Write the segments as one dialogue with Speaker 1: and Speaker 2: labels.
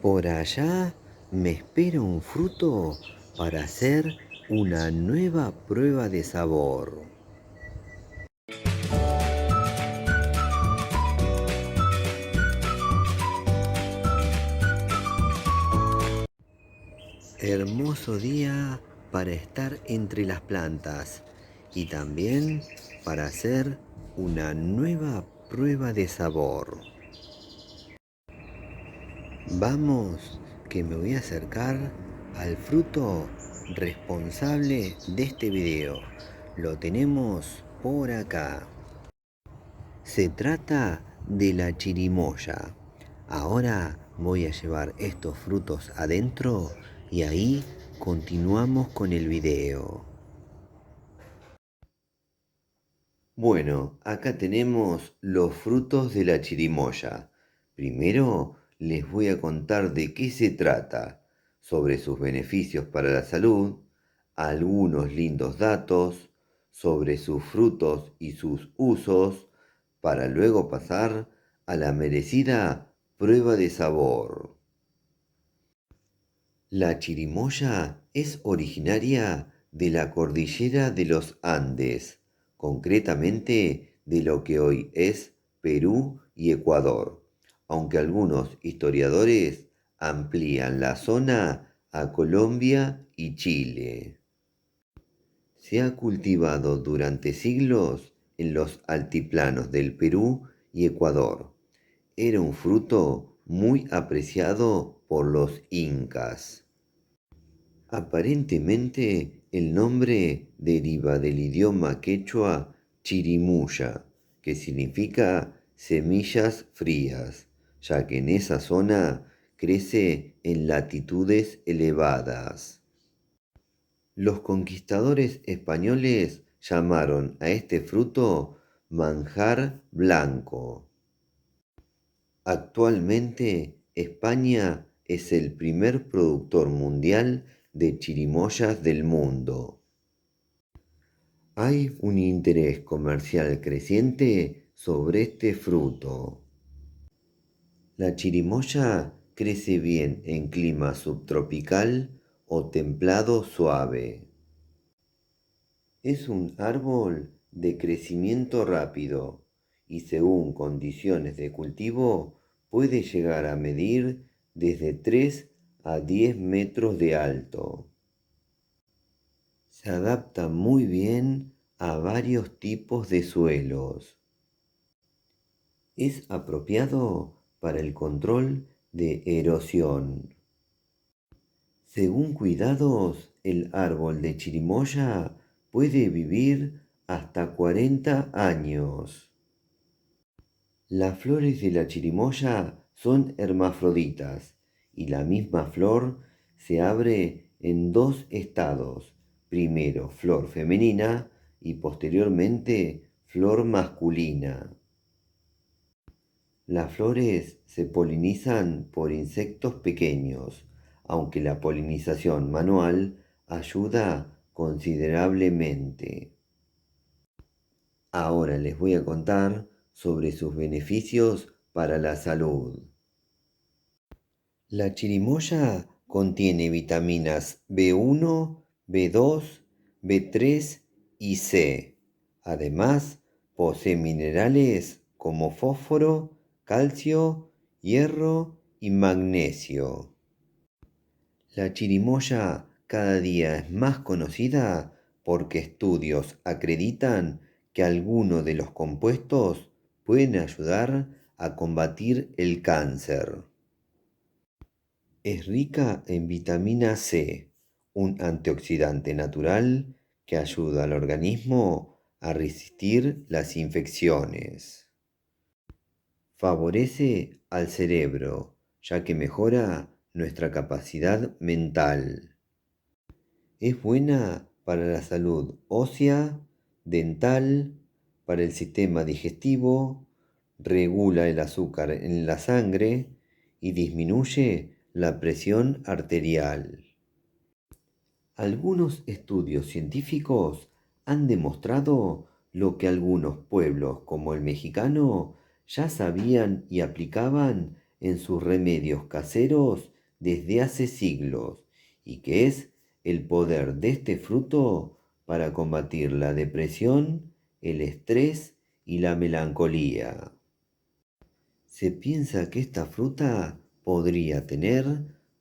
Speaker 1: Por allá me espera un fruto para hacer una nueva prueba de sabor. Hermoso día para estar entre las plantas y también para hacer una nueva prueba de sabor. Vamos, que me voy a acercar al fruto responsable de este video. Lo tenemos por acá. Se trata de la chirimoya. Ahora voy a llevar estos frutos adentro y ahí continuamos con el video. Bueno, acá tenemos los frutos de la chirimoya. Primero les voy a contar de qué se trata, sobre sus beneficios para la salud, algunos lindos datos sobre sus frutos y sus usos, para luego pasar a la merecida prueba de sabor. La chirimoya es originaria de la cordillera de los Andes, concretamente de lo que hoy es Perú y Ecuador, aunque algunos historiadores amplían la zona a Colombia y Chile. Se ha cultivado durante siglos en los altiplanos del Perú y Ecuador. Era un fruto muy apreciado por los incas. Aparentemente, el nombre deriva del idioma quechua chirimuya, que significa semillas frías, ya que en esa zona crece en latitudes elevadas. Los conquistadores españoles llamaron a este fruto manjar blanco. Actualmente, España es el primer productor mundial de chirimoyas del mundo. Hay un interés comercial creciente sobre este fruto. La chirimoya crece bien en clima subtropical o templado suave. Es un árbol de crecimiento rápido y según condiciones de cultivo puede llegar a medir desde 3 a 10 metros de alto. Se adapta muy bien a varios tipos de suelos. Es apropiado para el control de erosión. Según cuidados, el árbol de chirimoya puede vivir hasta 40 años. Las flores de la chirimoya son hermafroditas y la misma flor se abre en dos estados, primero flor femenina y posteriormente flor masculina. Las flores se polinizan por insectos pequeños, aunque la polinización manual ayuda considerablemente. Ahora les voy a contar sobre sus beneficios para la salud. La chirimoya contiene vitaminas B1, B2, B3 y C. Además, posee minerales como fósforo, calcio, hierro y magnesio. La chirimoya cada día es más conocida porque estudios acreditan que algunos de los compuestos pueden ayudar a combatir el cáncer. Es rica en vitamina C, un antioxidante natural que ayuda al organismo a resistir las infecciones. Favorece al cerebro, ya que mejora nuestra capacidad mental. Es buena para la salud ósea, dental, para el sistema digestivo, regula el azúcar en la sangre y disminuye la presión arterial. Algunos estudios científicos han demostrado lo que algunos pueblos como el mexicano ya sabían y aplicaban en sus remedios caseros desde hace siglos y que es el poder de este fruto para combatir la depresión, el estrés y la melancolía. Se piensa que esta fruta podría tener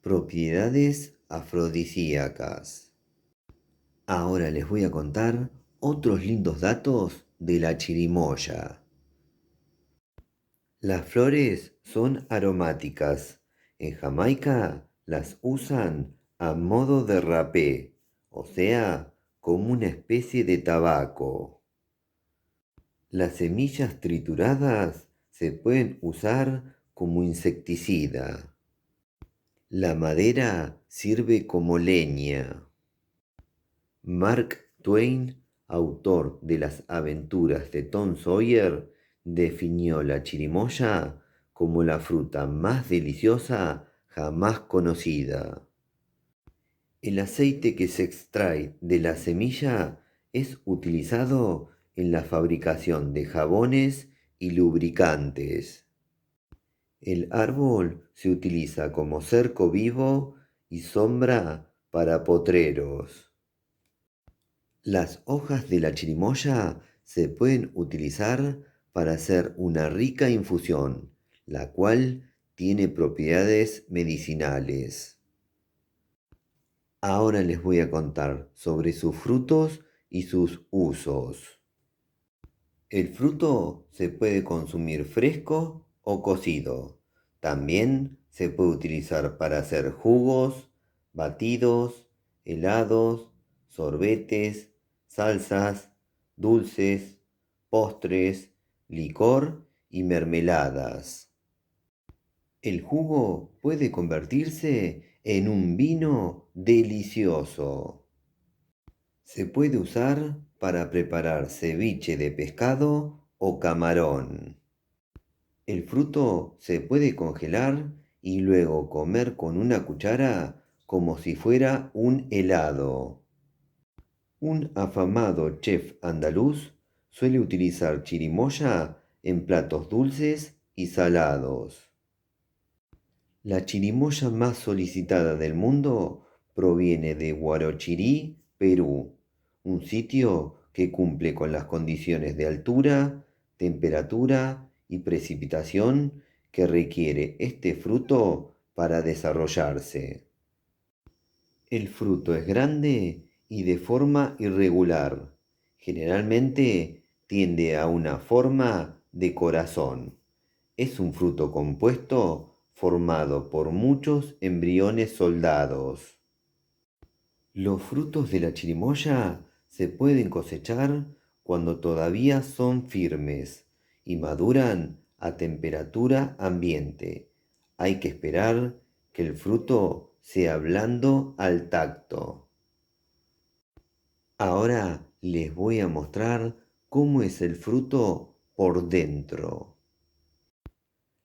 Speaker 1: propiedades afrodisíacas. Ahora les voy a contar otros lindos datos de la chirimoya. Las flores son aromáticas. En Jamaica las usan a modo de rapé, o sea, como una especie de tabaco. Las semillas trituradas se pueden usar como insecticida. La madera sirve como leña. Mark Twain, autor de Las aventuras de Tom Sawyer, definió la chirimoya como la fruta más deliciosa jamás conocida. El aceite que se extrae de la semilla es utilizado en la fabricación de jabones y lubricantes. El árbol se utiliza como cerco vivo y sombra para potreros. Las hojas de la chirimoya se pueden utilizar para hacer una rica infusión, la cual tiene propiedades medicinales. Ahora les voy a contar sobre sus frutos y sus usos. El fruto se puede consumir fresco o cocido. También se puede utilizar para hacer jugos, batidos, helados, sorbetes, salsas, dulces, postres, licor y mermeladas. El jugo puede convertirse en un vino delicioso. Se puede usar para preparar ceviche de pescado o camarón. El fruto se puede congelar y luego comer con una cuchara como si fuera un helado. Un afamado chef andaluz suele utilizar chirimoya en platos dulces y salados. La chirimoya más solicitada del mundo proviene de Huarochirí, Perú, un sitio que cumple con las condiciones de altura, temperatura y precipitación que requiere este fruto para desarrollarse. El fruto es grande y de forma irregular. Generalmente tiende a una forma de corazón. Es un fruto compuesto formado por muchos embriones soldados. Los frutos de la chirimoya se pueden cosechar cuando todavía son firmes y maduran a temperatura ambiente. Hay que esperar que el fruto sea blando al tacto. Ahora les voy a mostrar cómo es el fruto por dentro.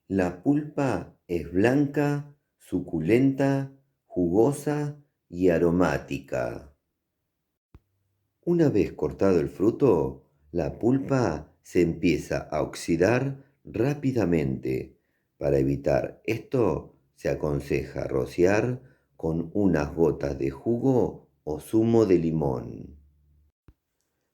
Speaker 1: La pulpa es blanca, suculenta, jugosa y aromática. Una vez cortado el fruto, la pulpa se empieza a oxidar rápidamente. Para evitar esto, se aconseja rociar con unas gotas de jugo o zumo de limón.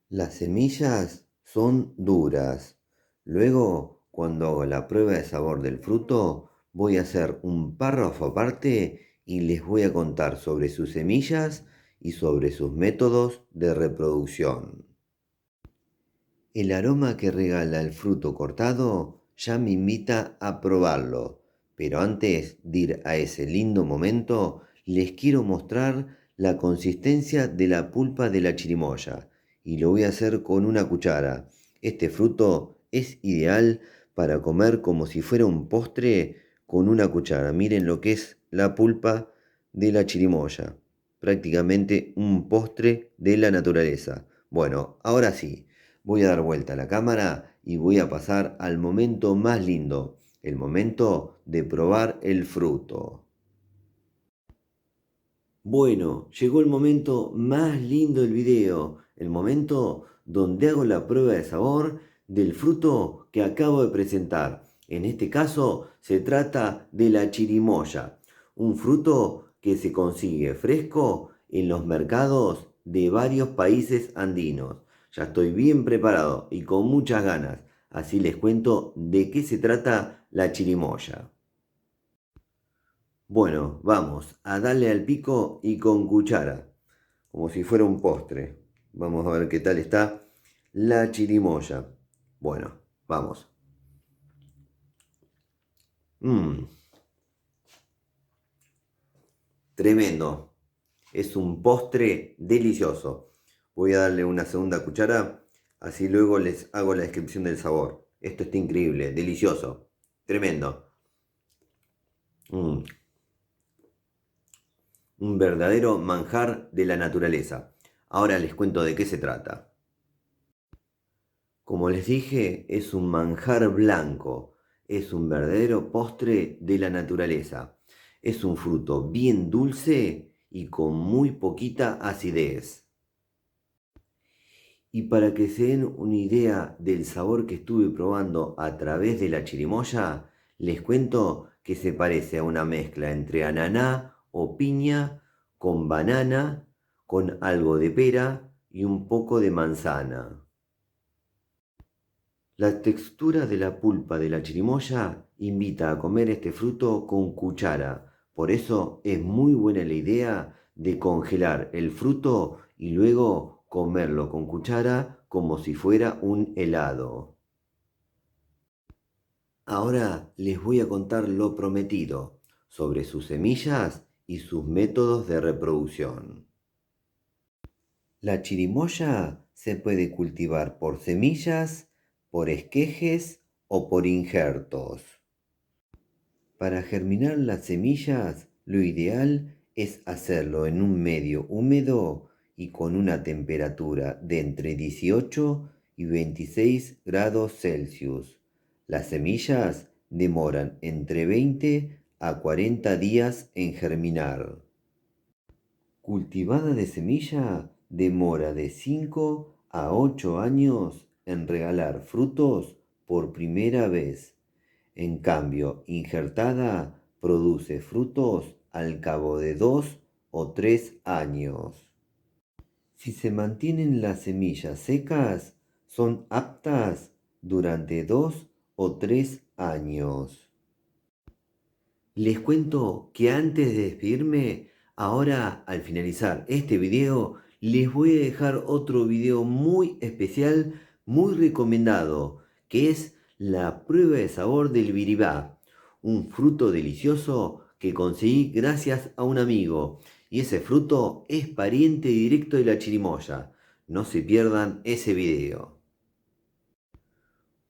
Speaker 1: Las semillas son duras. Luego, cuando hago la prueba de sabor del fruto, voy a hacer un párrafo aparte y les voy a contar sobre sus semillas y sobre sus métodos de reproducción. El aroma que regala el fruto cortado ya me invita a probarlo, pero antes de ir a ese lindo momento, les quiero mostrar la consistencia de la pulpa de la chirimoya y lo voy a hacer con una cuchara. Este fruto es ideal para comer como si fuera un postre con una cuchara. Miren lo que es la pulpa de la chirimoya, prácticamente un postre de la naturaleza. Bueno, ahora sí. Voy a dar vuelta a la cámara y voy a pasar al momento más lindo, el momento de probar el fruto. Bueno, llegó el momento más lindo del video, el momento donde hago la prueba de sabor del fruto que acabo de presentar. En este caso se trata de la chirimoya, un fruto que se consigue fresco en los mercados de varios países andinos. Ya estoy bien preparado y con muchas ganas, así les cuento de qué se trata la chirimoya. Bueno, vamos a darle al pico y con cuchara, como si fuera un postre. Vamos a ver qué tal está la chirimoya. Bueno, vamos. Mmm, tremendo. Es un postre delicioso. Voy a darle una segunda cuchara, así luego les hago la descripción del sabor. Esto está increíble, delicioso, tremendo. Mm, un verdadero manjar de la naturaleza. Ahora les cuento de qué se trata. Como les dije, es un manjar blanco, es un verdadero postre de la naturaleza. Es un fruto bien dulce y con muy poquita acidez. Y para que se den una idea del sabor que estuve probando a través de la chirimoya, les cuento que se parece a una mezcla entre ananá o piña con banana, con algo de pera y un poco de manzana. La textura de la pulpa de la chirimoya invita a comer este fruto con cuchara. Por eso es muy buena la idea de congelar el fruto y luego comerlo con cuchara como si fuera un helado. Ahora les voy a contar lo prometido sobre sus semillas y sus métodos de reproducción. La chirimoya se puede cultivar por semillas, por esquejes o por injertos. Para germinar las semillas, lo ideal es hacerlo en un medio húmedo y con una temperatura de entre 18 y 26 grados Celsius. Las semillas demoran entre 20 a 40 días en germinar. Cultivada de semilla, demora de 5 a 8 años en regalar frutos por primera vez. En cambio, injertada produce frutos al cabo de 2 o 3 años. Si se mantienen las semillas secas, son aptas durante 2 o 3 años. Les cuento que antes de despedirme, ahora al finalizar este video, les voy a dejar otro video muy especial, muy recomendado, que es la prueba de sabor del biribá, un fruto delicioso que conseguí gracias a un amigo. Y ese fruto es pariente directo de la chirimoya. No se pierdan ese video.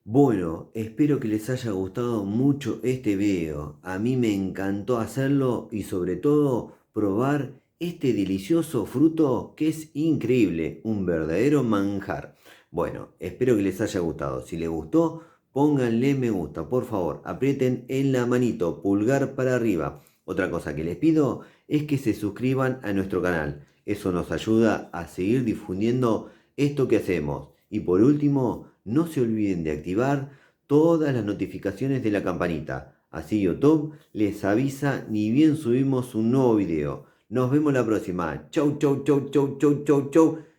Speaker 1: Bueno, espero que les haya gustado mucho este video. A mí me encantó hacerlo y sobre todo probar este delicioso fruto que es increíble, un verdadero manjar. Bueno, espero que les haya gustado. Si les gustó, pónganle me gusta, por favor. Aprieten en la manito, pulgar para arriba. Otra cosa que les pido es que se suscriban a nuestro canal. Eso nos ayuda a seguir difundiendo esto que hacemos. Y por último, no se olviden de activar todas las notificaciones de la campanita. Así YouTube les avisa ni bien subimos un nuevo video. Nos vemos la próxima. Chau, chau, chau, chau, chau, chau, chau.